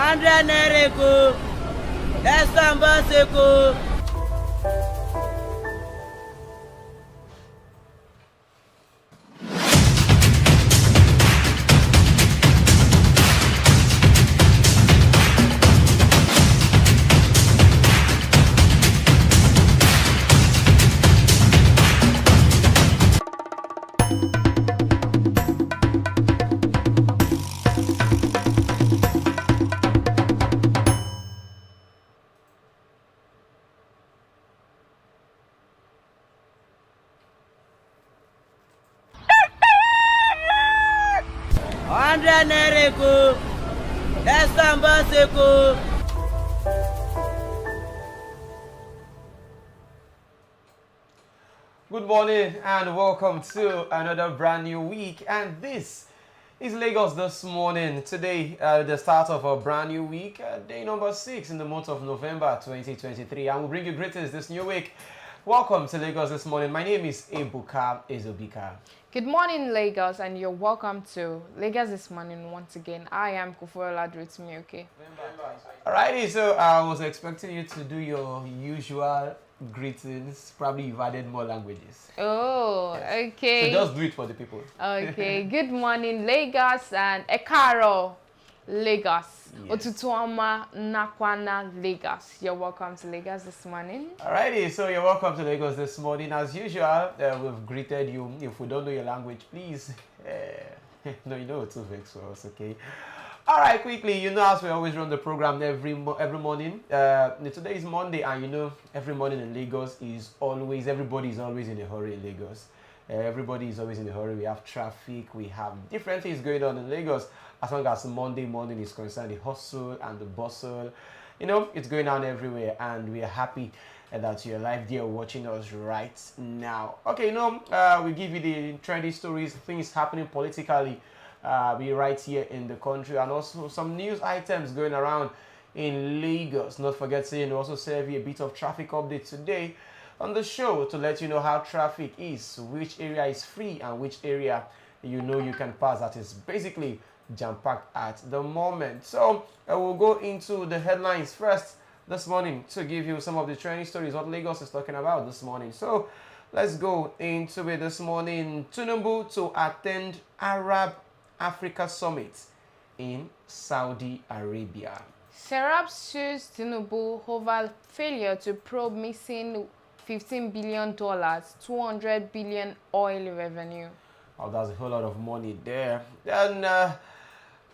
100 naira eko, Esamba seko. Good morning and welcome to another brand new week, and this is Lagos This Morning. Today, the start of a brand new week, day number 6 in the month of November 2023, and we'll bring you greetings this new week. Welcome to Lagos This Morning. My name is Ebuka Ezobika. Good morning, Lagos, and you're welcome to Lagos This Morning once again. I am Kuforola Dritmioke. Alrighty, so I was expecting you to do your usual greetings. Probably you've added more languages. Oh, yes. Okay. So just do it for the people. Okay. Good morning, Lagos, and Ekaro, Lagos. Yes. Otutuoma Nakwana, Lagos. You're welcome to Lagos This Morning. Alrighty, so you're welcome to Lagos This Morning. As usual, we've greeted you. If we don't know your language, please. No, you know it's too vex for us, okay? Alright, quickly, you know, as we always run the program every morning. Today is Monday, and you know, every morning in Lagos everybody is always in a hurry in Lagos. Everybody is always in a hurry. We have traffic, we have different things going on in Lagos. As long as Monday morning is concerned, the hustle and the bustle, you know, it's going on everywhere, and we are happy that you're live there watching us right now. Okay, you know, we give you the trendy stories, things happening politically, we right here in the country, and also some news items going around in Lagos. Not forgetting, also serve you a bit of traffic update today on the show to let you know how traffic is, which area is free and which area you know you can pass that is basically jam-packed at the moment. So we'll go into the headlines first this morning to give you some of the trending stories what Lagos is talking about this morning. So let's go into it this morning. Tinubu to attend Arab Africa Summit in Saudi Arabia. Serap sues Tinubu over failure to probe missing $15 billion, 200 billion oil revenue. Oh, that's a whole lot of money there. Then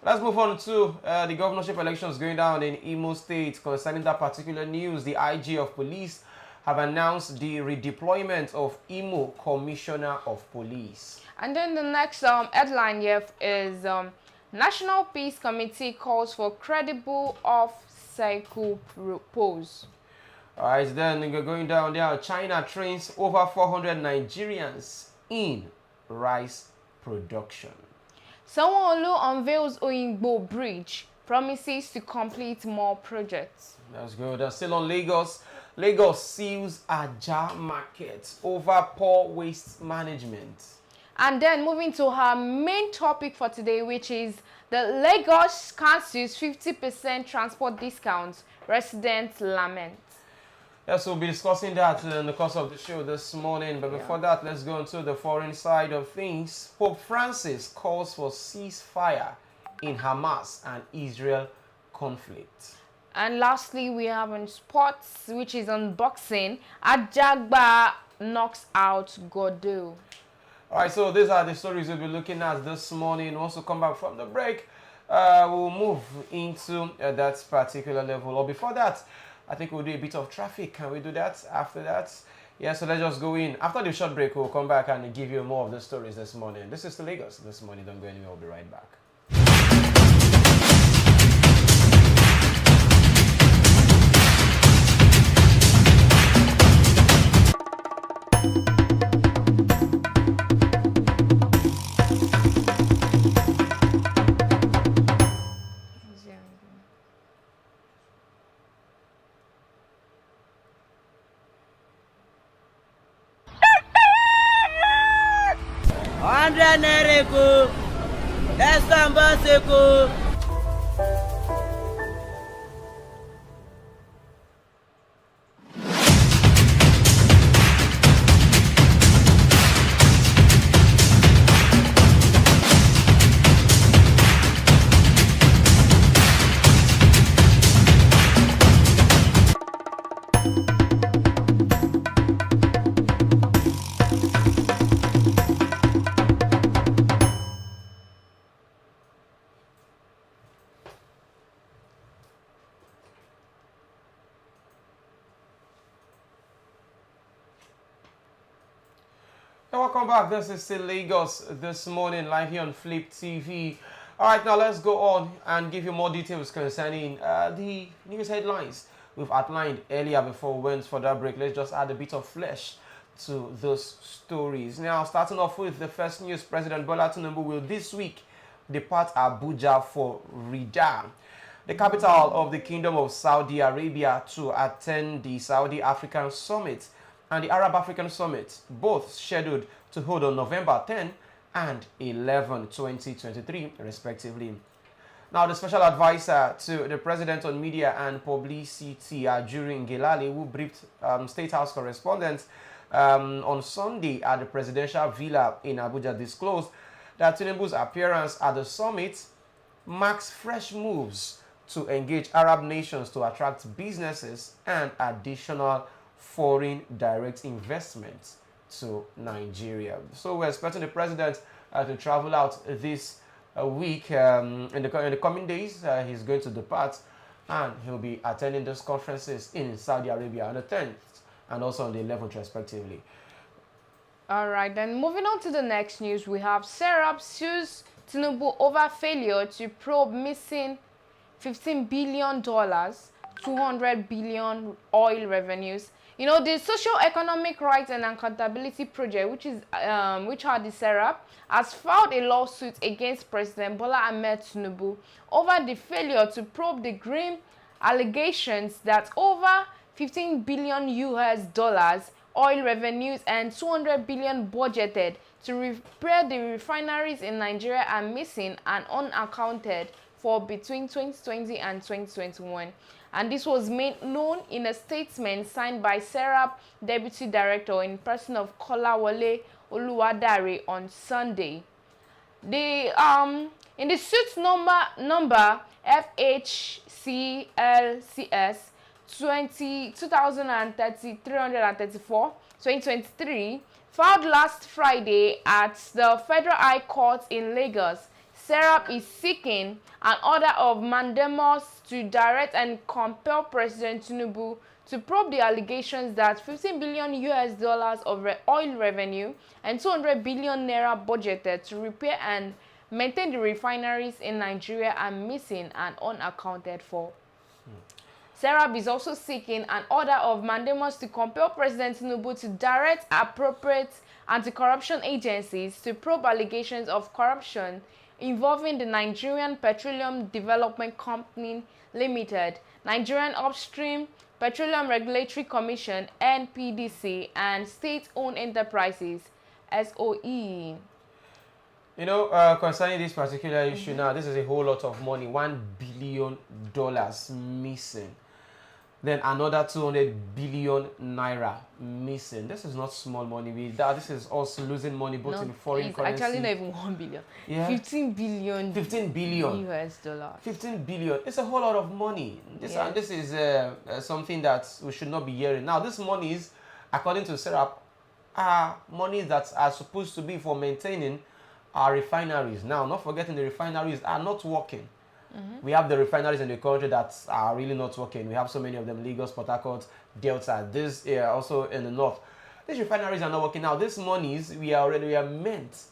let's move on to the governorship elections going down in Imo State. Concerning that particular news, the IG of police have announced the redeployment of Imo Commissioner of Police. And then the next headline here is National Peace Committee calls for credible off-cycle pose. All right, then going down there, China trains over 400 Nigerians in rice production. Sanwo-Olu unveils Oyingbo Bridge, promises to complete more projects. That's good. That's still on Lagos. Lagos seals Aja markets over poor waste management. And then moving to our main topic for today, which is the Lagos cancels 50% transport discounts. Residents lament. Yes, we'll be discussing that in the course of the show this morning. But before that, let's go into the foreign side of things. Pope Francis calls for ceasefire in Hamas and Israel conflict. And lastly, we have on sports, which is on boxing. Ajagba knocks out Godot. All right, so these are the stories we'll be looking at this morning. Once we come back from the break, we'll move into that particular level. Or before that, I think we'll do a bit of traffic. Can we do that after that? Yeah, so let's just go in. After the short break, we'll come back and give you more of the stories this morning. This is the Lagos This Morning. Don't go anywhere. We'll be right back. Esamba seko. welcome back. This is still Lagos this morning, live here on Flip TV. All right, now let's go on and give you more details concerning the news headlines we've outlined earlier before we went for that break. Let's just add a bit of flesh to those stories. Now, starting off with the first news, President Bola Tinubu will this week depart Abuja for Riyadh, the capital of the Kingdom of Saudi Arabia, to attend the Saudi African Summit and the Arab African Summit, both scheduled to hold on November 10 and 11, 2023, respectively. Now, the special advisor to the president on media and publicity, Ajuri Ngelale, who briefed State House correspondents on Sunday at the presidential villa in Abuja, disclosed that Tinubu's appearance at the summit marks fresh moves to engage Arab nations to attract businesses and additional foreign direct investments to Nigeria. So we're expecting the president to travel out this week. In the coming days, he's going to depart, and he'll be attending those conferences in Saudi Arabia on the 10th and also on the 11th, respectively. All right, then moving on to the next news, we have Serap sues Tinubu over failure to probe missing $15 billion, 200 billion oil revenues. You know, the Socio-Economic Rights and Accountability Project, which are the Serap, has filed a lawsuit against President Bola Ahmed Tinubu over the failure to probe the grim allegations that over 15 billion US dollars oil revenues and 200 billion budgeted to repair the refineries in Nigeria are missing and unaccounted for between 2020 and 2021. And this was made known in a statement signed by Serap Deputy Director in person of Kolawole Oluwadare on Sunday. In the suit number FHCLCS 2023 filed last Friday at the Federal High Court in Lagos, Serap is seeking an order of mandamus to direct and compel President Tinubu to probe the allegations that 15 billion US dollars of oil revenue and 200 billion naira budgeted to repair and maintain the refineries in Nigeria are missing and unaccounted for. Serap is also seeking an order of mandamus to compel President Tinubu to direct appropriate anti-corruption agencies to probe allegations of corruption involving the Nigerian Petroleum Development Company Limited, Nigerian Upstream Petroleum Regulatory Commission (NPDC), and state-owned enterprises (SOE). You know, concerning this particular issue now, this is a whole lot of money, $1 billion missing. Then another 200 billion naira missing. This is not small money. This is also losing money both in foreign currency. It's actually not even 1 billion. Yeah. 15 billion. 15 billion. US dollars. 15 billion. It's a whole lot of money. This is something that we should not be hearing. Now, this money is, according to Serap, are money that are supposed to be for maintaining our refineries. Now, not forgetting the refineries are not working. We have the refineries in the country that are really not working. We have so many of them: Lagos, Port Harcourt, Delta, this also in the north. These refineries are not working. Now, these monies we are meant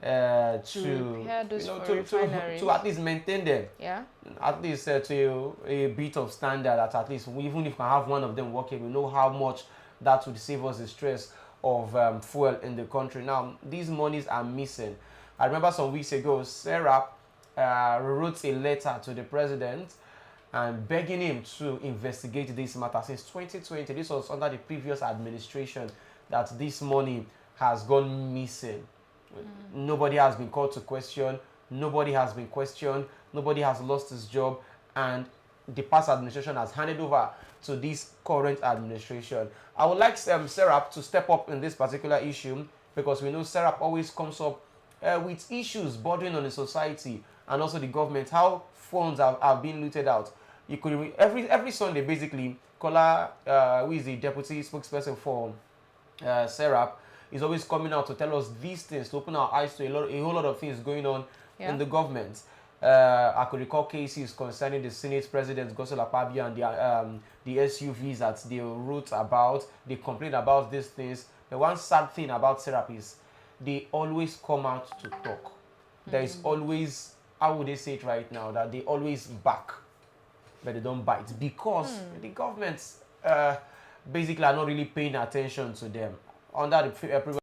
to repair those refineries. to at least maintain them. Yeah. At least to a bit of standard that at least even if we have one of them working, we know how much that would save us the stress of fuel in the country. Now, these monies are missing. I remember some weeks ago, Serap wrote a letter to the president and begging him to investigate this matter. Since 2020, this was under the previous administration that this money has gone missing. Nobody has been called to question. Nobody has been questioned. Nobody has lost his job. And the past administration has handed over to this current administration. I would like Serap to step up in this particular issue, because we know Serap always comes up with issues bordering on the society and also the government, how funds have been looted out. You could every Sunday, basically, Kola, who is the deputy spokesperson for Serap, is always coming out to tell us these things, to open our eyes to a whole lot of things going on in the government. I could recall cases concerning the Senate President Gosol Akpabio and the SUVs that they wrote about. They complained about these things. The one sad thing about Serap is they always come out to talk. There is always, how would they say it right now, that they always back, but they don't bite, because the governments basically are not really paying attention to them. Under the previous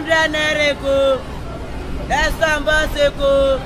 Nereko, Estambaseko.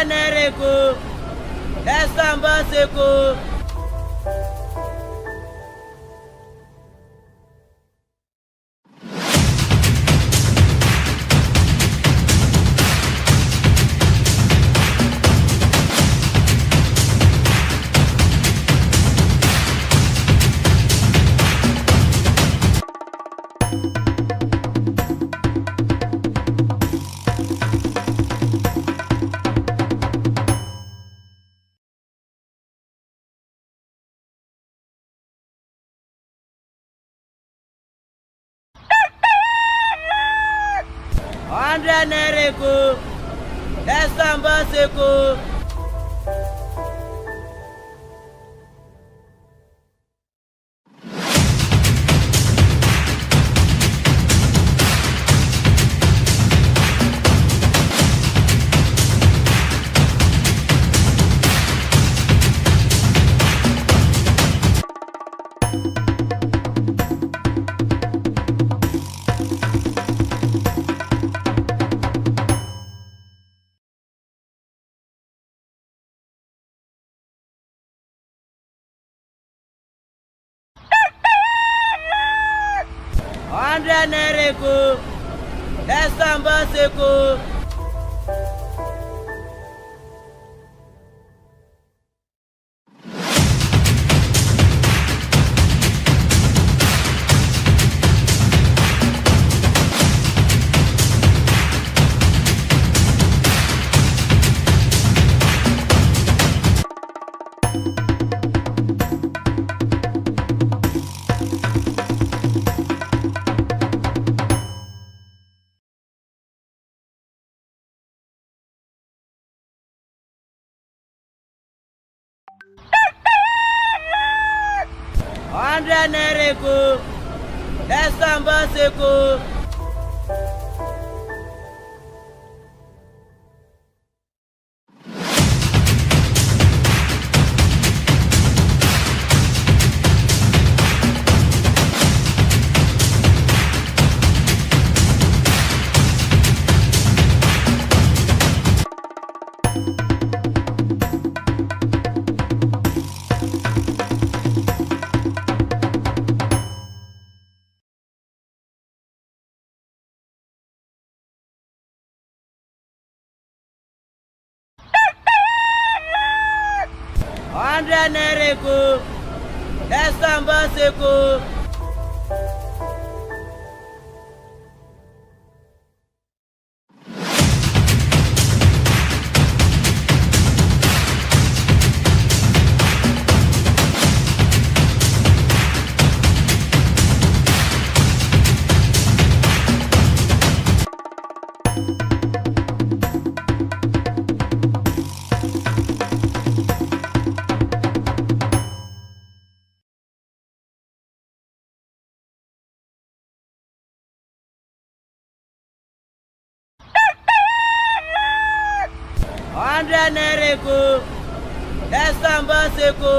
Nereko, Estambaseko. Nereko, Estambaseko. 100 naira ko. Estambase ko. Andra Nereko, Estambaseko. Andra Nereko, Estambaseko. Andra Nereko, Estambaseko.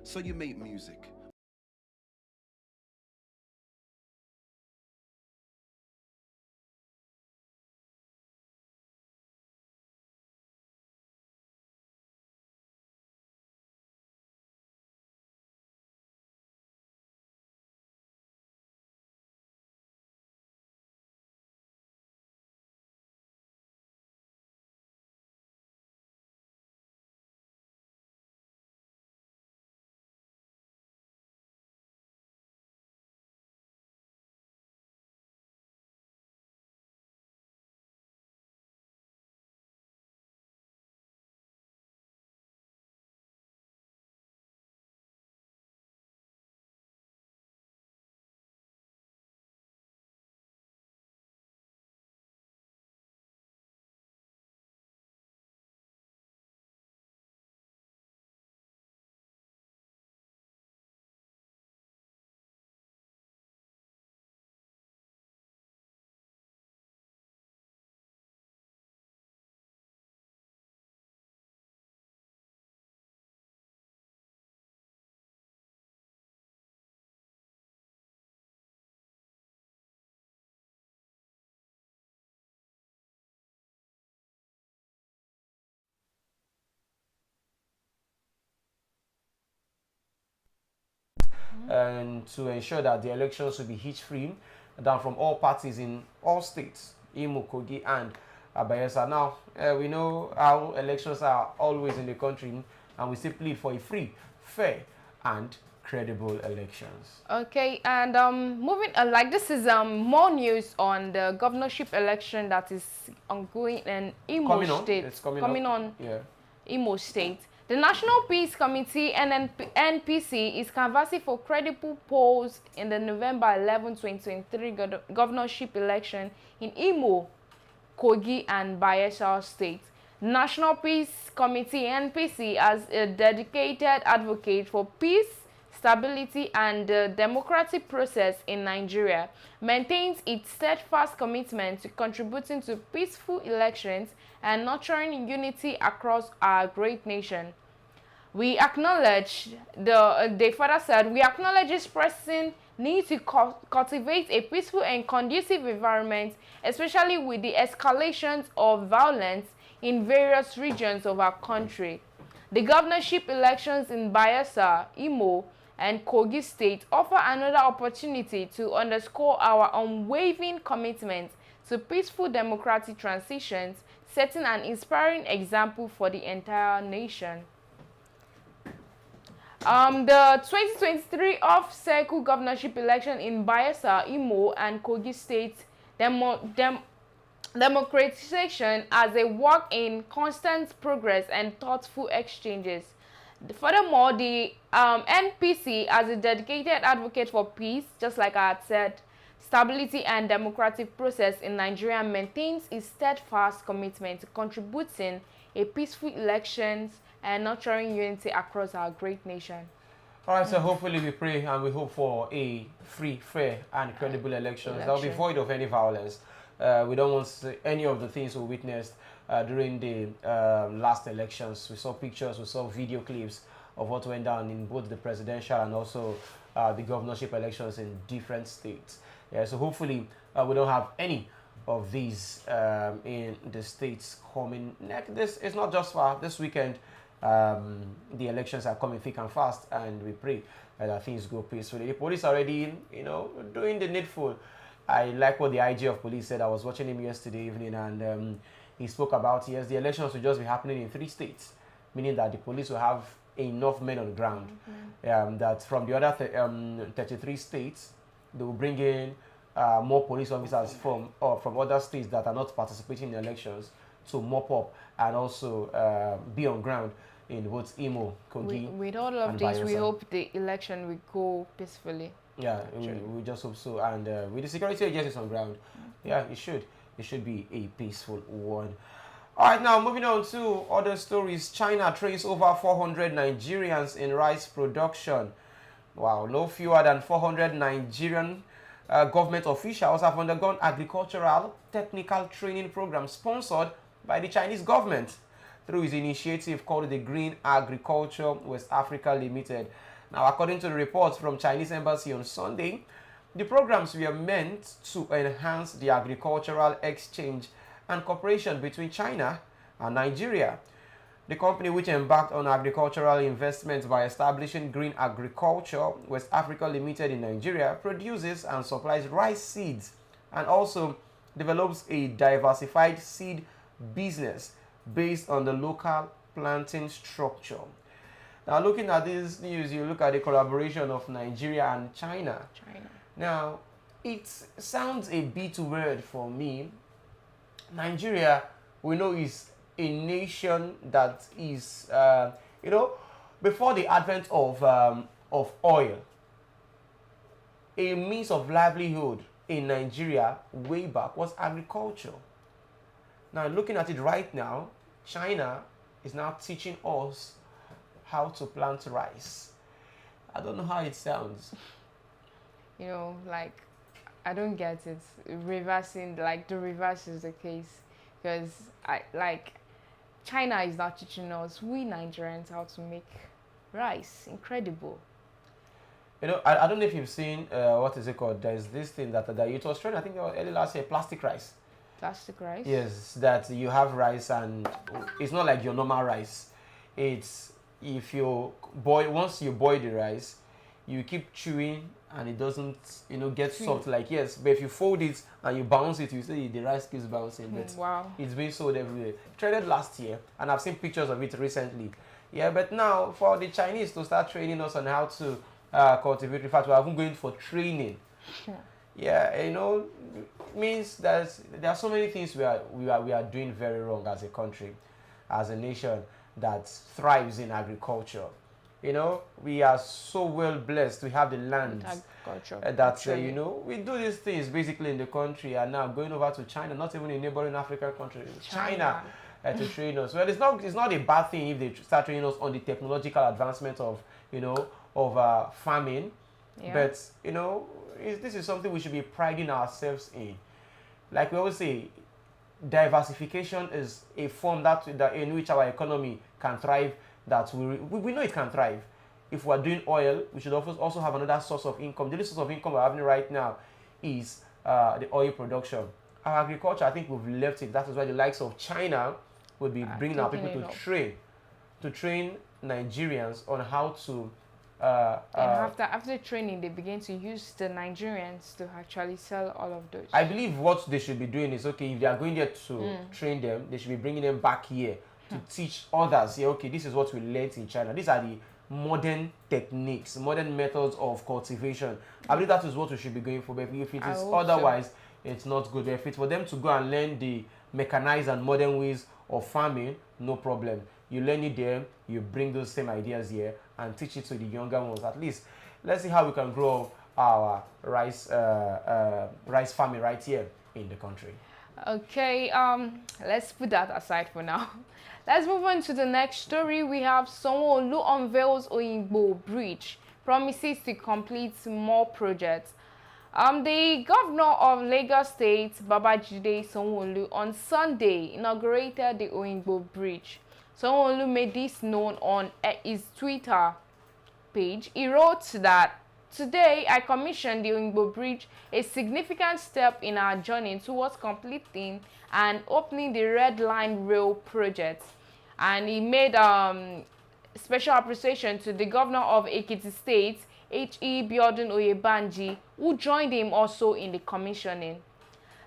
So you make music. and to ensure that the elections will be hitch-free, down from all parties in all states, Imo, Kogi, and Bayelsa. Now, we know how elections are always in the country, and we still plead for a free, fair, and credible elections. Okay, and moving like this is more news on the governorship election that is ongoing in Imo State. It's coming on. Yeah. Imo State. The National Peace Committee NPC is canvassing for credible polls in the November 11, 2023 governorship election in Imo, Kogi, and Bayelsa State. National Peace Committee NPC, as a dedicated advocate for peace, stability, and the democratic process in Nigeria, maintains its steadfast commitment to contributing to peaceful elections and nurturing unity across our great nation. We acknowledge, they further said, we acknowledge this pressing need to cultivate a peaceful and conducive environment, especially with the escalations of violence in various regions of our country. The governorship elections in Bayelsa, Imo, and Kogi State offer another opportunity to underscore our unwavering commitment to peaceful democratic transitions, setting an inspiring example for the entire nation. The 2023 off-cycle governorship election in Bayelsa, Imo, and Kogi State democratization as a work in constant progress and thoughtful exchanges. Furthermore, the NPC, as a dedicated advocate for peace, just like I had said, stability and democratic process in Nigeria, maintains its steadfast commitment to contributing a peaceful elections and nurturing unity across our great nation. All right, so hopefully we pray and we hope for a free, fair, and credible elections that will be void of any violence. We don't want any of the things we witnessed during the last elections. We saw pictures, we saw video clips of what went down in both the presidential and also the governorship elections in different states. Yeah, so hopefully we don't have any of these in the states coming next. This is not just for this weekend. The elections are coming thick and fast, and we pray that things go peacefully. The police are already, doing the needful. I like what the IG of police said. I was watching him yesterday evening, and he spoke about, yes, the elections will just be happening in 3 states, meaning that the police will have enough men on ground. That from the other 33 states, they will bring in more police officers from other states that are not participating in elections to mop up and also be on ground in both Imo, Kogi, with all of and this, we Bayelsa. hope the election will go peacefully. Yeah, we just hope so. And with the security agencies on ground, yeah, it should be a peaceful one. All right, now moving on to other stories. China trains over 400 Nigerians in rice production. Wow, no fewer than 400 Nigerian government officials have undergone agricultural technical training program sponsored by the Chinese government through his initiative called the Green Agriculture West Africa Limited. Now, according to the reports from Chinese Embassy on Sunday, the programs were meant to enhance the agricultural exchange and cooperation between China and Nigeria. The company, which embarked on agricultural investments by establishing Green Agriculture West Africa Limited in Nigeria, produces and supplies rice seeds and also develops a diversified seed business based on the local planting structure. Now, looking at this news, you look at the collaboration of Nigeria and China. Now, it sounds a bit weird for me. Nigeria, we know, is a nation that is, before the advent of oil, a means of livelihood in Nigeria way back was agriculture. Now, looking at it right now, China is now teaching us how to plant rice. I don't know how it sounds. I don't get it. Reversing, the reverse is the case. Because, China is not teaching us, we Nigerians, how to make rice. Incredible. I don't know if you've seen, what is it called? There's this thing that it was trending, I think early last year, plastic rice. Plastic rice? Yes, that you have rice and it's not like your normal rice. It's once you boil the rice, you keep chewing and it doesn't, get soft. Like, yes, but if you fold it and you bounce it, you say the rice keeps bouncing. But Wow. it's being sold everywhere. Traded last year, and I've seen pictures of it recently. Yeah, but now for the Chinese to start training us on how to cultivate, in fact, we're even going for training. Yeah, means that there are so many things we are doing very wrong as a country, as a nation that thrives in agriculture. We are so well blessed. We have the land Agriculture. that actually. we do these things basically in the country, and now going over to China, not even a neighboring African country, China to train us. Well, it's not a bad thing if they start training us on the technological advancement of farming, Yeah. but this is something we should be priding ourselves in. Like we always say, diversification is a form that in which our economy can thrive. That we know it can thrive. If we are doing oil, we should also have another source of income. The only source of income we're having right now is the oil production. Our agriculture, I think we've left it. That is why the likes of China will be bringing our people to train Nigerians on how to. And after training, they begin to use the Nigerians to actually sell all of those. I believe what they should be doing is, okay, if they are going there to train them, they should be bringing them back here to teach others. Yeah, okay, this is what we learned in China. These are the modern techniques, modern methods of cultivation. I believe that is what we should be going for. But if it is otherwise, it's not good. But if it's for them to go and learn the mechanized and modern ways of farming, no problem. You learn it there, you bring those same ideas here and teach it to the younger ones. At least, let's see how we can grow our rice farming right here in the country. Okay, let's put that aside for now. Let's move on to the next story. We have Sanwo-Olu unveils Oyingbo Bridge, promises to complete more projects. The governor of Lagos State, Babajide Sanwo-Olu, on Sunday inaugurated the Oyingbo Bridge. Sanwo-Olu made this known on his Twitter page. He wrote that, "Today, I commissioned the Oyingbo Bridge, a significant step in our journey towards completing and opening the Red Line Rail project." And he made special appreciation to the governor of Ekiti State, H.E. Biodun Oyebanji, who joined him also in the commissioning.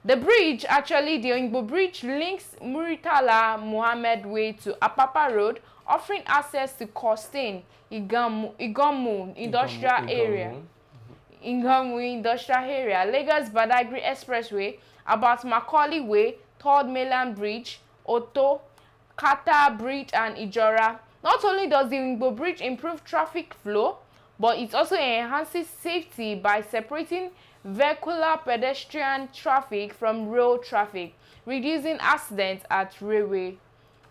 The bridge, actually, the Oyingbo Bridge links Muritala Muhammad Way to Apapa Road, offering access to Costain, Igomu Industrial Area. Igomu Industrial Area, Lagos Badagry Expressway, about Macaulay Way, 3rd Mainland Bridge, Oto, Kata Bridge, and Ijora. Not only does the Oyingbo Bridge improve traffic flow, but it also enhances safety by separating vehicular pedestrian traffic from road traffic, reducing accidents at railway.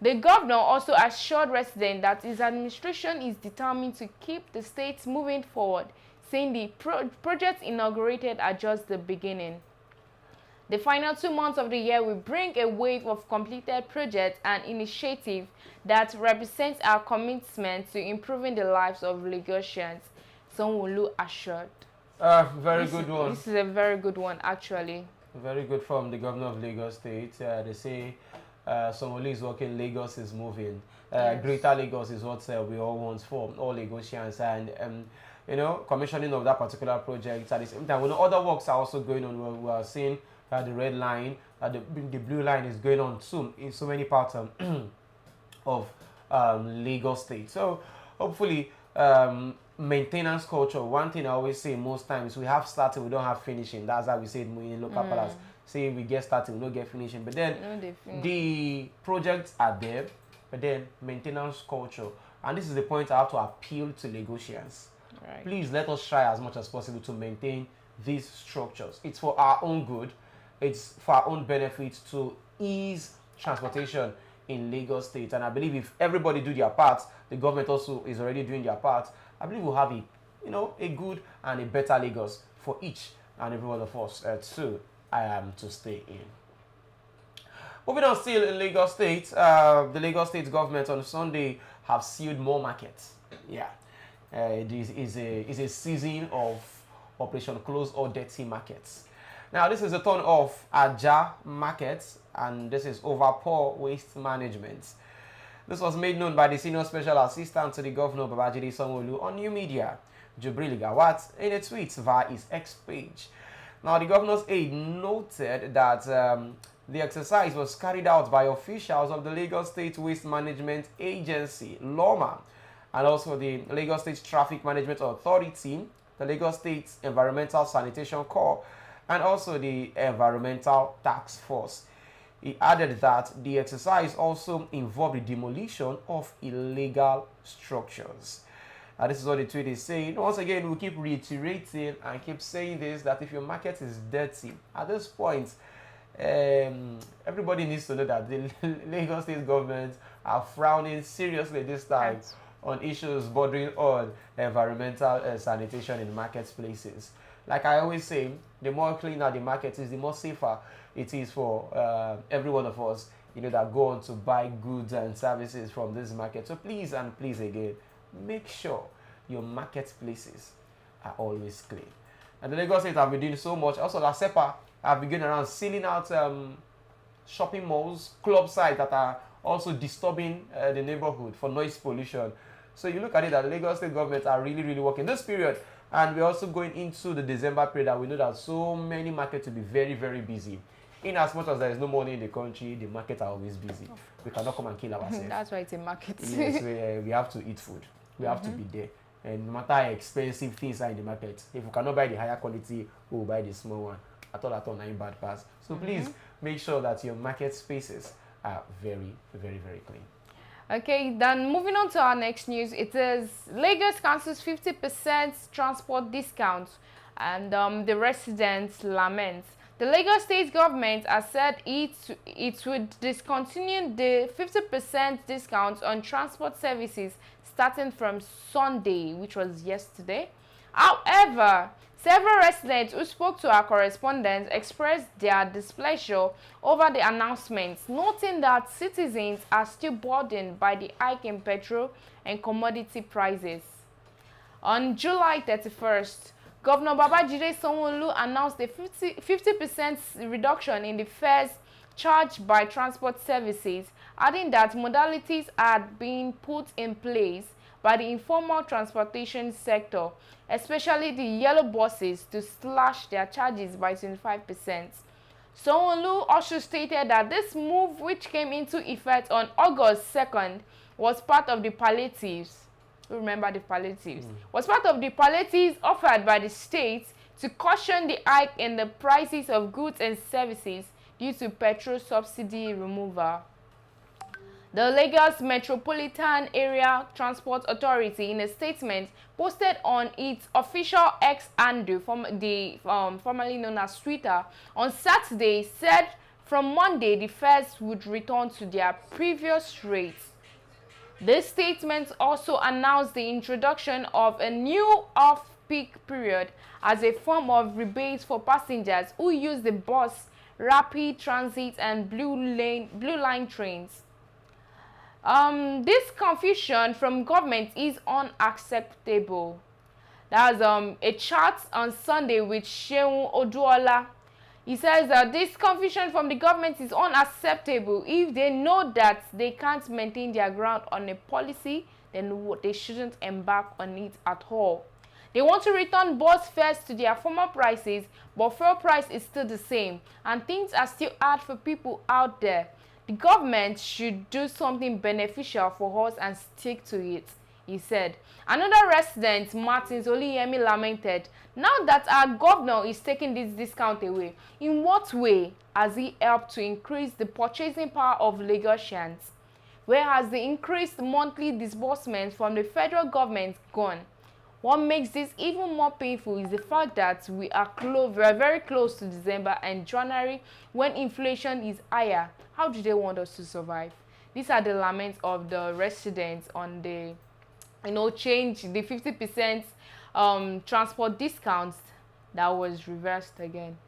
The governor also assured residents that his administration is determined to keep the state moving forward, saying the projects inaugurated are just the beginning. The final 2 months of the year will bring a wave of completed projects and initiatives that represents our commitment to improving the lives of Lagosians, Sanwo-Olu assured. Very good one. This is a very good one, actually. Very good from the governor of Lagos State. They say Sanwo-Olu is working, Lagos is moving. Yes. Greater Lagos is what we all want for all Lagosians, and commissioning of that particular project. At the same time, other works are also going on. We are seeing the red line, the blue line is going on too in so many parts of Lagos State. So hopefully, maintenance culture. One thing I always say most times, we have started, we don't have finishing. That's how we say it in local palace. Say we get started, we don't get finishing. But then the projects are there, but then maintenance culture. And this is the point I have to appeal to Lagosians. Right. Please let us try as much as possible to maintain these structures. It's for our own good. It's for our own benefit to ease transportation in Lagos State. And I believe if everybody do their part, the government also is already doing their part, I believe we'll have a good and a better Lagos for each and every one of us to stay in. Moving on, still in Lagos State, the Lagos State government on Sunday have sealed more markets. Yeah, it is a season of Operation Close or Dirty Markets. Now, this is a turn of Aja Markets, and this is over poor waste management. This was made known by the Senior Special Assistant to the Governor, Babajide Sanwo-Olu, on New Media Jubril Gawat in a tweet via his X page. Now, the governor's aide noted that the exercise was carried out by officials of the Lagos State Waste Management Agency, LOMA, and also the Lagos State Traffic Management Authority, the Lagos State Environmental Sanitation Corps, and also the Environmental Task Force. He added that the exercise also involved the demolition of illegal structures. This is what the tweet is saying. Once again, we'll keep reiterating and keep saying this, that if your market is dirty, at this point, everybody needs to know that the Lagos State government are frowning seriously this time on issues bordering on environmental sanitation in marketplaces. Like I always say, the more cleaner the market is, the more safer it is for every one of us, that go on to buy goods and services from this market. So please and please again, make sure your marketplaces are always clean. And the Lagos State have been doing so much. Also, the SEPA have been going around sealing out shopping malls, club sites that are also disturbing the neighborhood for noise pollution. So you look at it, that the Lagos State government are really, really working this period. And we're also going into the December period that we know that so many markets will be very, very busy. In as much as there is no money in the country, the markets are always busy. We cannot come and kill ourselves. That's why it's a market. Yes, we have to eat food. We have to be there. And no matter how expensive things are in the market, if we cannot buy the higher quality, we'll buy the small one. At all, not in bad pass. So please make sure that your market spaces are very, very, very clean. Okay, then moving on to our next news, it is Lagos Council's 50% transport discount, and the residents lament. The Lagos State government has said it would discontinue the 50% discount on transport services starting from Sunday, which was yesterday. However, several residents who spoke to our correspondents expressed their displeasure over the announcements, noting that citizens are still burdened by the hike in petrol and commodity prices. On July 31st, Governor Babajide Sanwo-Olu announced a 50% reduction in the fares charged by transport services, adding that modalities had been put in place by the informal transportation sector, especially the yellow buses, to slash their charges by 25%. Sanwo-Olu also stated that this move, which came into effect on August 2nd, was part of the palliatives. Remember the palliatives? Was part of the palliatives offered by the state to cushion the hike in the prices of goods and services due to petrol subsidy removal. The Lagos Metropolitan Area Transport Authority, in a statement posted on its official X handle, formerly known as Twitter, on Saturday, said from Monday the fares would return to their previous rates. This statement also announced the introduction of a new off-peak period as a form of rebate for passengers who use the bus, rapid transit, and blue line trains. This confusion from government is unacceptable. That was a chat on Sunday with Sheun Oduola. He says that this confusion from the government is unacceptable. If they know that they can't maintain their ground on a policy, then they shouldn't embark on it at all. They want to return bus fares to their former prices, but fuel price is still the same, and things are still hard for people out there. The government should do something beneficial for us and stick to it, he said. Another resident, Martins Oluyemi, lamented, now that our governor is taking this discount away, in what way has he helped to increase the purchasing power of Lagosians? Where has the increased monthly disbursement from the federal government gone? What makes this even more painful is the fact that we are very close to December and January, when inflation is higher. How do they want us to survive? These are the laments of the residents on the change, the 50% transport discounts that was reversed again.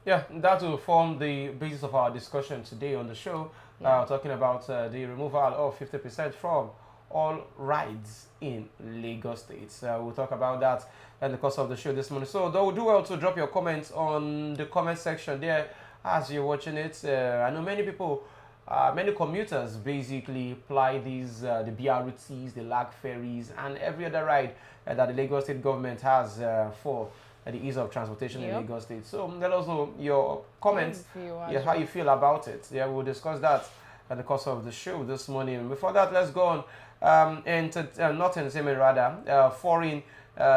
Yeah, that will form the basis of our discussion today on the show, talking about the removal of 50% from all rides in Lagos State. We'll talk about that in the course of the show this morning. So do well to drop your comments on the comment section there as you're watching it. I know many people Many commuters basically ply these the BRTs, the lag ferries, and every other ride that the Lagos State government has for the ease of transportation in Lagos State. So let us know your comments, how you feel about it. Yeah, we'll discuss that at the course of the show this morning. Before that, let's go on not entertainment, rather foreign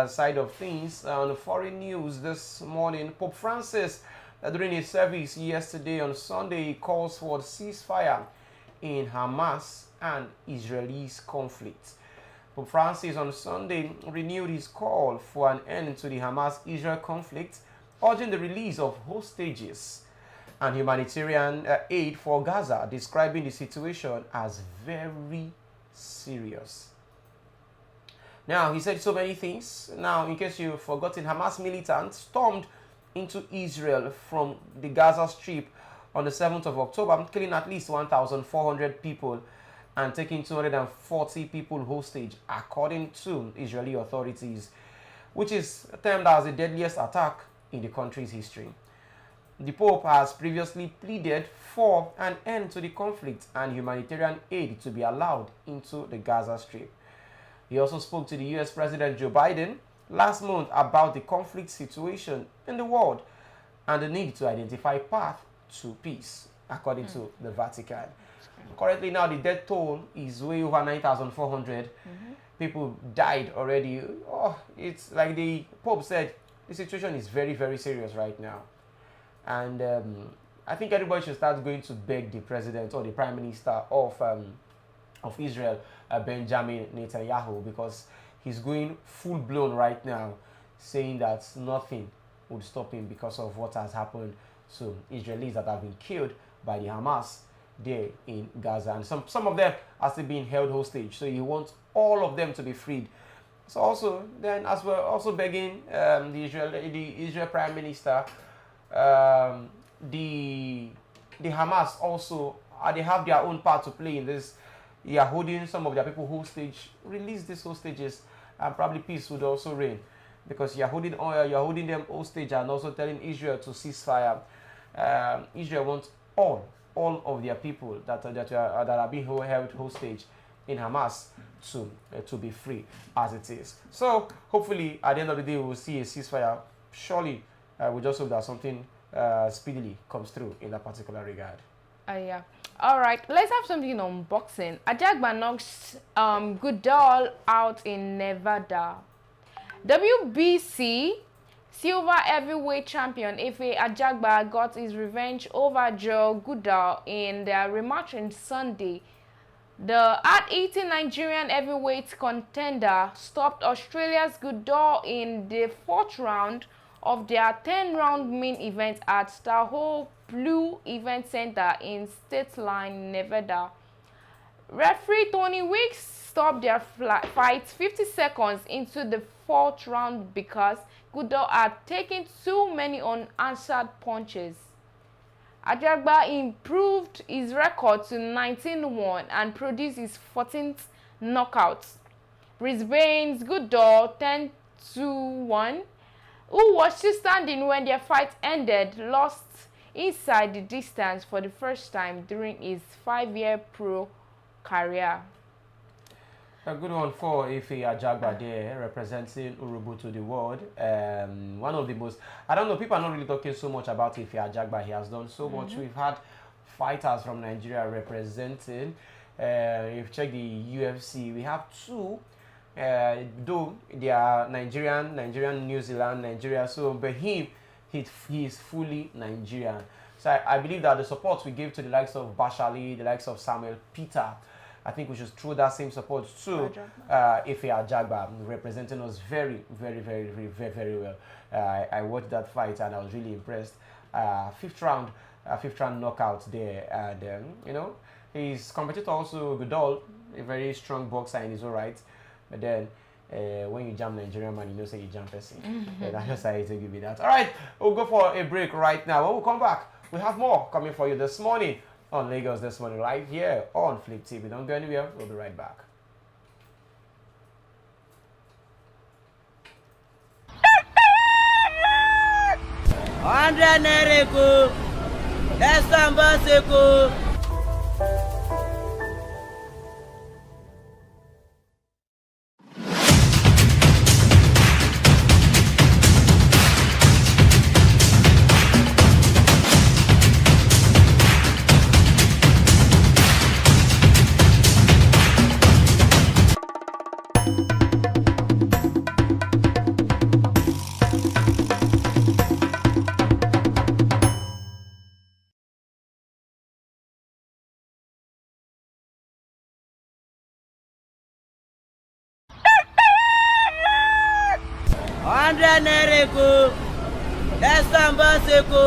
side of things. On the foreign news this morning, Pope Francis, during his service yesterday on Sunday, calls for ceasefire in Hamas and Israel's conflict. Pope Francis on Sunday renewed his call for an end to the Hamas-Israel conflict, urging the release of hostages and humanitarian aid for Gaza, describing the situation as very serious. Now, he said so many things. Now, in case you've forgotten, Hamas militants stormed into Israel from the Gaza Strip on the 7th of October, killing at least 1,400 people and taking 240 people hostage, according to Israeli authorities, which is termed as the deadliest attack in the country's history. The Pope has previously pleaded for an end to the conflict and humanitarian aid to be allowed into the Gaza Strip. He also spoke to the US President Joe Biden last month about the conflict situation in the world and the need to identify path to peace, according to the Vatican. Currently now, the death toll is way over 9,400. People died already. Oh, it's like the Pope said, the situation is very, very serious right now. And I think everybody should start going to beg the president or the prime minister of Israel, Benjamin Netanyahu, because he's going full-blown right now, saying that nothing would stop him because of what has happened to Israelis that have been killed by the Hamas there in Gaza. And some of them are still being held hostage. So he wants all of them to be freed. So also, then as well, also begging the Israel Prime Minister, the Hamas also, they have their own part to play in this. They are holding some of their people hostage. Release these hostages, and probably peace would also reign, because you're holding them hostage and also telling Israel to cease fire. Israel wants all of their people that are being held hostage in Hamas to be free as it is. So hopefully at the end of the day we'll see a ceasefire. Surely we just hope that something speedily comes through in that particular regard. Yeah. All right, let's have something on boxing. Ajagba knocks Goodall out in Nevada. WBC silver heavyweight champion Ife Ajagba got his revenge over Joe Goodall in their rematch on Sunday. The hard-hitting Nigerian heavyweight contender stopped Australia's Goodall in the 4th round of their 10-round main event at Tahoe Blue Event Center in Stateline, Nevada. Referee Tony Weeks stopped their fight 50 seconds into the 4th round because Goodall had taken too many unanswered punches. Ajagba improved his record to 19-1 and produced his 14th knockout. Brisbane's Goodall 10-1, who was still standing when their fight ended, lost inside the distance for the first time during his 5-year pro career. A good one for Ife Ajagba there, representing Urubu to the world. One of the most, I don't know, people are not really talking so much about Ife Ajagba. He has done so much. We've had fighters from Nigeria representing. If you check the UFC, we have 2. Though they are Nigerian, New Zealand, Nigeria. So, but he is fully Nigerian. So I believe that the support we gave to the likes of Bashali, the likes of Samuel Peter, I think we should throw that same support to Ife Ajagba, representing us very, very, very, very, very, very well. I watched that fight and I was really impressed. 5th round knockout there, and you know, his competitor also Goodall, a very strong boxer in his own right. But then when you jam Nigerian man, you know, say you jam person. That's just how to give you that. All right, we'll go for a break right now. When we come back, we have more coming for you this morning on Lagos This Morning, right here on Flip TV. Don't go anywhere. We'll be right back. Andra Nereko, Estambaseko. 100 naira Eko. Ẹ̀sán bọ́ seko.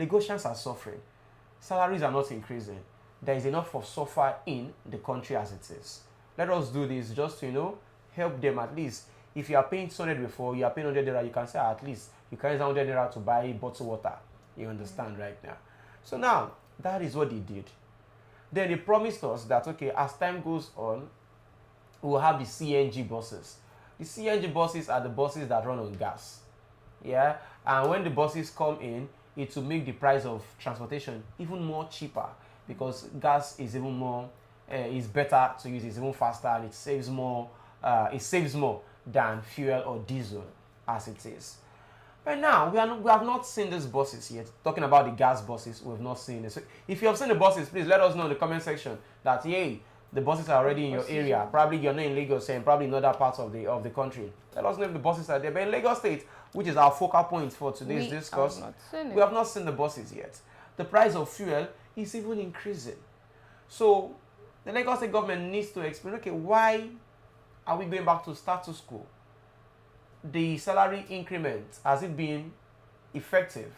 Lagosians are suffering. Salaries are not increasing. There is enough of suffer in the country as it is. Let us do this just to, help them at least. If you are paying 200 before, you are paying 100 naira, you can say at least you can use 100 naira to buy bottled water. You understand right now? So now, that is what they did. Then they promised us that, okay, as time goes on, we will have the CNG buses. The CNG buses are the buses that run on gas. Yeah? And when the buses come in, it will make the price of transportation even more cheaper because gas is even more, is better to use, it's even faster, and it saves more than fuel or diesel as it is. But now, we have not seen these buses yet. Talking about the gas buses, we have not seen it. So if you have seen the buses, please let us know in the comment section that, yay, the buses are already in your area. Probably you're not in Lagos and probably in other parts of the country. Let us know if the buses are there. But in Lagos State, which is our focal point for today's discourse, we have not seen the buses yet. The price of fuel is even increasing. So the Lagos State government needs to explain, okay, why are we going back to status quo? The salary increment, has it been effective?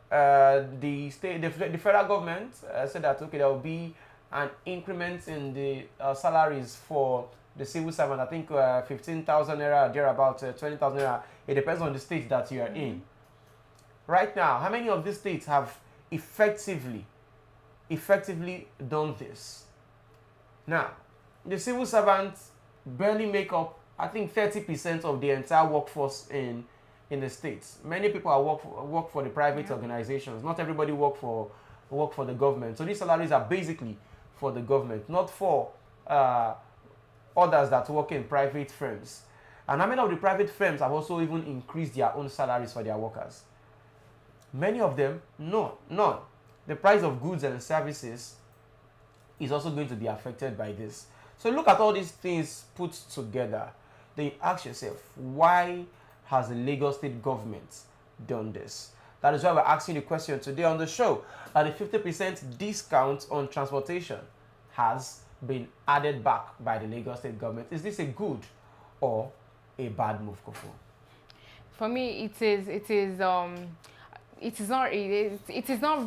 The federal government said that, okay, there will be an increment in the salaries for the civil servant. I think 15,000 naira, thereabout 20,000 naira. It depends on the state that you are in. Right now, how many of these states have effectively done this? Now, the civil servants barely make up, I think, 30% of the entire workforce in the states. Many people are work for the private organizations. Not everybody work for the government. So these salaries are basically for the government, not for others that work in private firms. And how many of the private firms have also even increased their own salaries for their workers? Many of them, none. The price of goods and services is also going to be affected by this. So look at all these things put together. Then you ask yourself, why has the Lagos State government done this? That is why we're asking the question today on the show. That the 50% discount on transportation has been added back by the Lagos State government. Is this a good or a bad move, Kofu? For me, it is not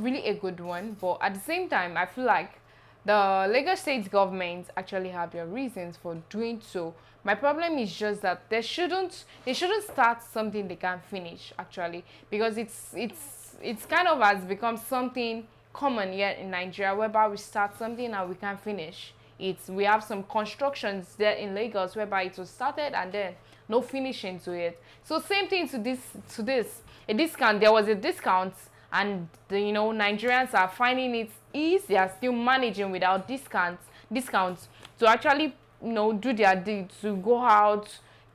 really a good one. But at the same time, I feel like the Lagos State government actually have their reasons for doing so. My problem is just that they shouldn't start something they can't finish, actually, because it's kind of has become something common here in Nigeria, whereby we start something and we can't finish it. We have some constructions there in Lagos whereby it was started and then no finishing to it. So same thing to this a discount. There was a discount, and Nigerians are finding it easy. They are still managing without discounts to actually do their deed, to go out,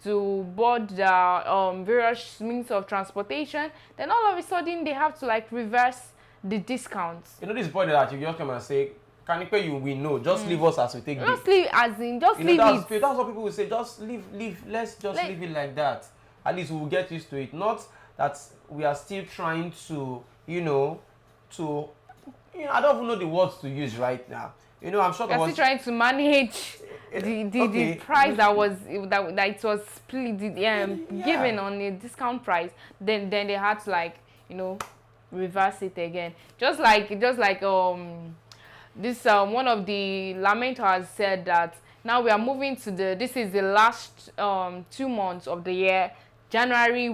to board the various means of transportation. Then all of a sudden they have to reverse the discounts. This point that you just come and say, can we know, just leave us as we take just leave, as in just leave it. That's what people will say, just leave, let's just leave it like that. At least we will get used to it. Not that we are still trying to, I don't even know the words to use right now. I'm sure we're still trying to manage the price that it was split, given on a discount price. Then they had to reverse it again. Just like this one of the lamenters said that now we are moving to this is the last 2 months of the year, January,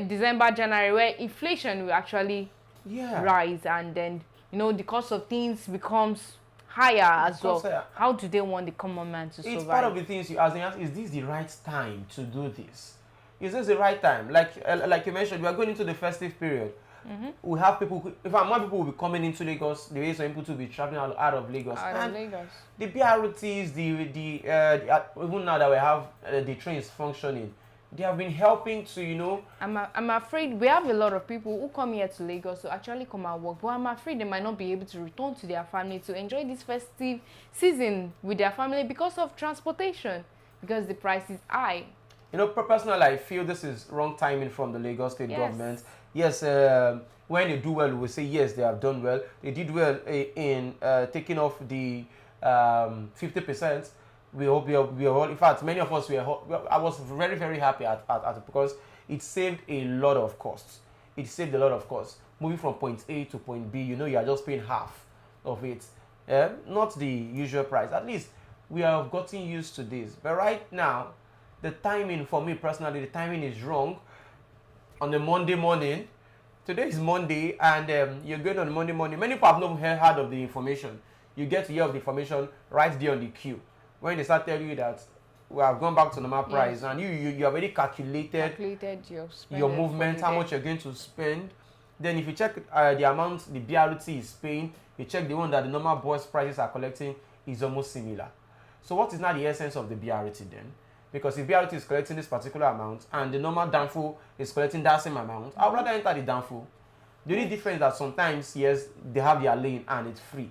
December, January, where inflation will actually rise, and then the cost of things becomes higher as well. How do they want the common man to survive? It's part of the things you ask. Is this the right time to do this? Is this the right time? Like you mentioned, we are going into the festive period. We have people. In fact, more people will be coming into Lagos. The way some people will be traveling out of Lagos. The BRTs, even now that we have the trains functioning, they have been helping to, I'm afraid we have a lot of people who come here to Lagos to actually come and work, but I'm afraid they might not be able to return to their family to enjoy this festive season with their family because of transportation, because the price is high. Personally, I feel this is wrong timing from the Lagos State government. Yes, when they do well, we will say yes, they have done well. They did well in taking off the 50%. We hope we are all. In fact, many of us I was very, very happy at it because it saved a lot of costs. moving from point A to point B, you know you are just paying half of it. Not the usual price. At least we have gotten used to this. But right now, the timing for me personally, the timing is wrong. On a Monday morning, today is Monday, and you're going on Monday morning. Many people have not heard of the information. You get to hear of the information right there on the queue. When they start telling you that we have gone back to normal price, and you already calculated your movement, how much you're going to spend. Then if you check the amount the BRT is paying, you check the one that the normal bus prices are collecting is almost similar. So what is now the essence of the BRT then? Because if BRT is collecting this particular amount and the normal Danfo is collecting that same amount, I would rather enter the Danfo. The only difference is that sometimes, yes, they have their lane and it's free.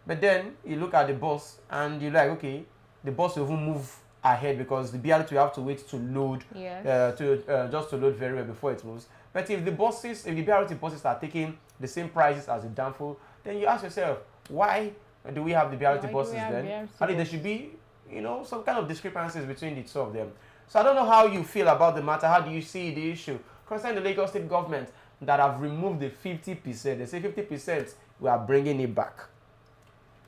But then you look at the bus and you're like, okay, the bus will even move ahead because the BRT will have to wait to load, just to load very well before it moves. But if the BRT buses are taking the same prices as the Danfo, then you ask yourself, why do we have the BRT buses then? I think there should be, some kind of discrepancies between the two of them. So I don't know how you feel about the matter. How do you see the issue concerning the Lagos State government that have removed the 50%? They say 50%, we are bringing it back.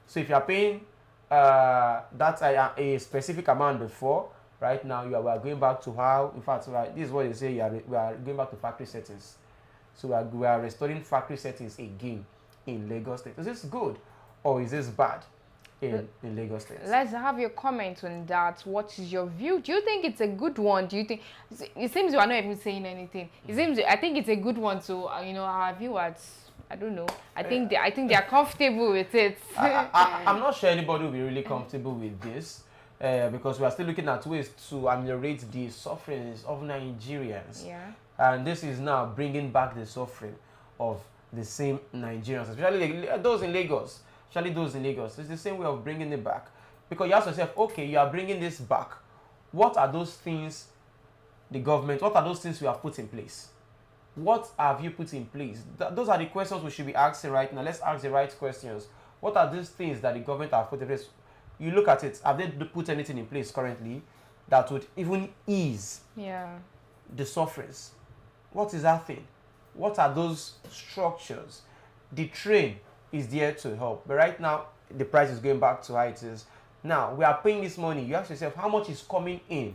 So if you are paying a specific amount before, right now we are going back to how, in fact, this is what they say, we are going back to factory settings. So we are restoring factory settings again in Lagos State. Is this good or is this bad in Lagos State? Let's have your comment on that. What is your view? Do you think it's a good one? Do you think it seems you are not even saying anything? I think it's a good one. So our viewers, I don't know. I think they are comfortable with it. I'm not sure anybody will be really comfortable with this because we are still looking at ways to ameliorate the sufferings of Nigerians. Yeah. And this is now bringing back the suffering of the same Nigerians, especially those in Lagos. It's the same way of bringing it back. Because you ask yourself, okay, you are bringing this back. What are those things what are those things we have put in place? What have you put in place? Those are the questions we should be asking right now. Let's ask the right questions. What are these things that the government have put in place? You look at it, have they put anything in place currently that would even ease the sufferings? What is that thing? What are those structures? The train is there to help. But right now, the price is going back to how it is. Now, we are paying this money. You ask yourself, how much is coming in?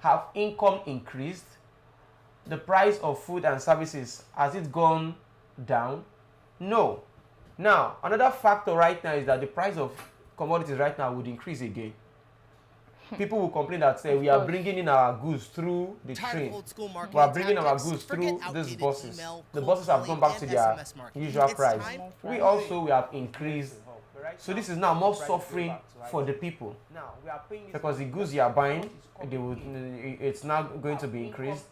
Have income increased? The price of food and services, has it gone down? No. Now, another factor right now is that the price of commodities right now would increase again. People will complain that say we are bringing in our goods through the train. We are bringing our goods through these buses. The buses have gone back to their usual price. We have increased. So this is now more suffering for the people because the goods you are buying, it's now going to be increased.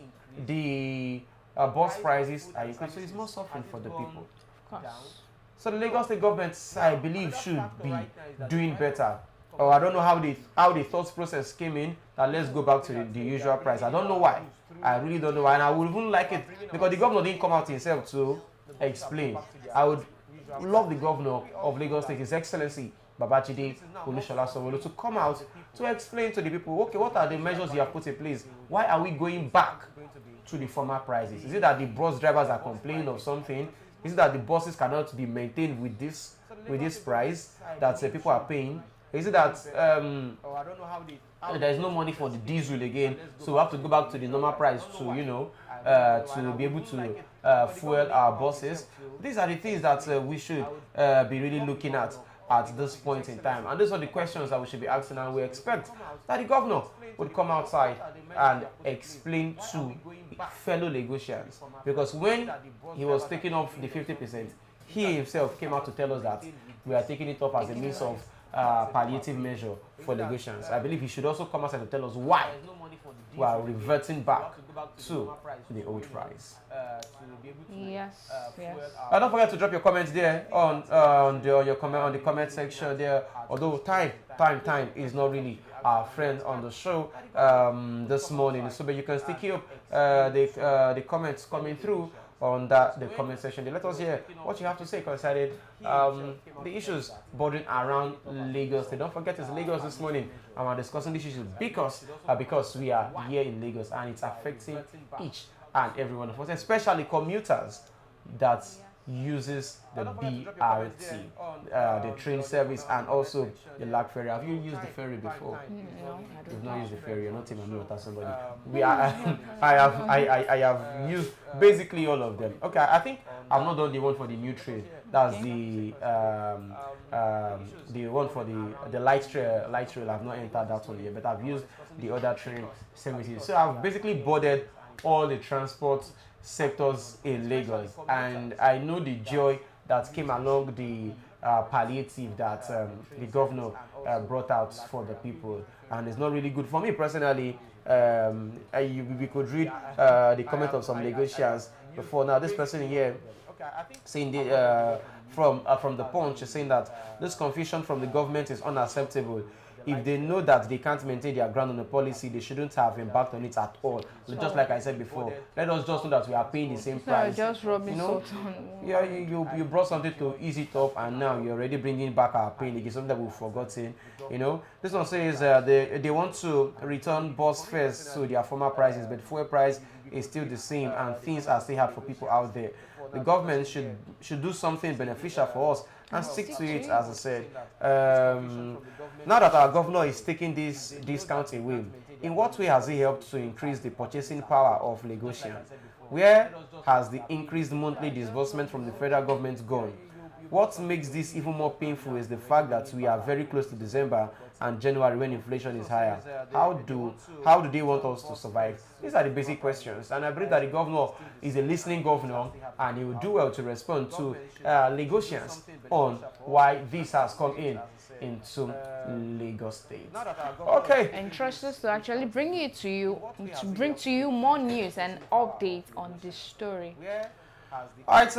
The bus prices are increased, so it's more suffering for the people. So the Lagos State government, I believe, should be doing better. Or I don't know how the thought process came in that let's go back to the usual price. I don't know why. I really don't know why. And I would even like it because the governor didn't come out himself to explain. I would love the governor of Lagos State, His Excellency Babajide Olusola Sanwo-Olu, to come out to explain to the people, okay, what are the measures you have put in place? Why are we going back to the former prices? Is it that the bus drivers are complaining of something? Is it that the buses cannot be maintained with this price that people are paying? Is it that there is no money for the diesel again, so we have to go back to the normal price to be able to fuel our buses? These are the things that we should be really looking at this point in time, and these are the questions that we should be asking, and we expect that the governor would come outside and explain to fellow Lagosians, because when he was taking off the 50%, he himself came out to tell us that we are taking it off as a means of palliative measure for Lagosians. I believe he should also come outside to tell us why we are reverting back to the old price. Yes. Don't forget to drop your comments there on the comment section there. Although time is not really our friend on the show this morning, so but you can still keep the comments coming through on the comment section. Let us hear what you have to say concerning the issues bordering around Lagos. Don't forget, it's Lagos this morning, and we're discussing these issues because we are here in Lagos, and it's affecting each and every one of us, especially commuters that uses the BRT, the train service, and also the lag ferry. Have you used the ferry before? No, I don't You've know. not used the ferry. You're not Team Amir or somebody. We are. I have used basically all of them. Okay, I think I've not done the one for the new train. That's the one for the light trail. Light trail. I've not entered that one yet, but I've used the other train services. So I've basically boarded all the transport sectors in Lagos, and I know the joy that came along the palliative that the governor brought out for the people, and it's not really good for me personally. We could read the comment of some Lagosians before. Now this person here saying from the Punch is saying that this confusion from the government is unacceptable. If they know that they can't maintain their ground on the policy, they shouldn't have embarked on it at all. So just like I said before, let us just know that we are paying the same price. Just rubbing salt on. Yeah, you brought something to ease it up, and now you're already bringing back our pain again, something that we've forgotten. This one says they want to return bus fares to their former prices, but fuel price is still the same, and things are still hard for people out there. The government should do something beneficial for us and stick to it, as I said. Now that our governor is taking this discount away, in what way has he helped to increase the purchasing power of Lagosians? Where has the increased monthly disbursement from the federal government gone? What makes this even more painful is the fact that we are very close to December and January when inflation is higher. How do they want us to survive? These are the basic questions, and I believe that the governor is a listening governor, and he will do well to respond to Lagosians on why this has come into Lagos State. Okay. And trust us to actually bring to you more news and updates on this story. Alright,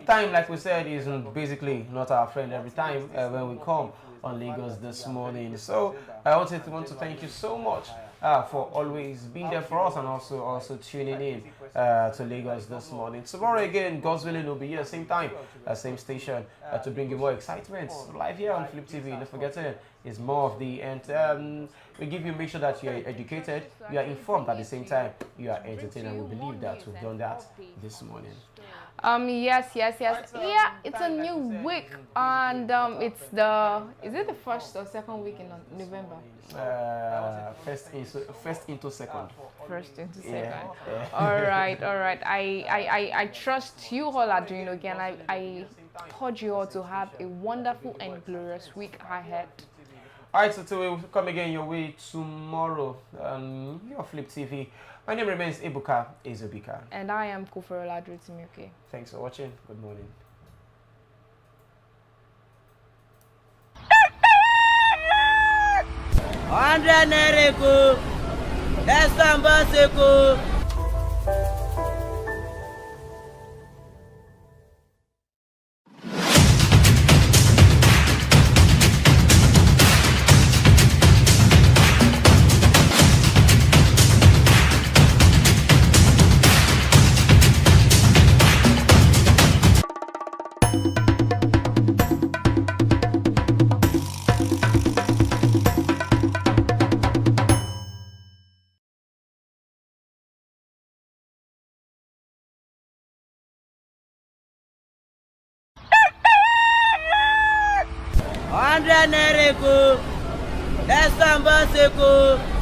time, like we said, is basically not our friend every time when we come on Lagos this morning. So I want to thank you so much for always being there for us, and also tuning in to Lagos this morning. Tomorrow again, God's willing, will be here same time, same station, to bring you more excitement live here on Flip TV. Don't forget it. Is more of the and we give you, make sure that you are educated, you are informed at the same time, you are entertained, and we believe that we've done that this morning. Yes. Yeah, it's a new week, and is it the first or second week in November? First into second. First into second. Yeah. All right. I trust you all are doing okay, and I urge you all to have a wonderful and glorious week ahead. Alright, so we'll come again your way tomorrow on your Flip TV. My name remains Ebuka Ezobika. And I am Kufurola Adrotimiuke. Thanks for watching. Good morning. Andre Nereko, Estambaseko. Andre Nereko, Estambaseko.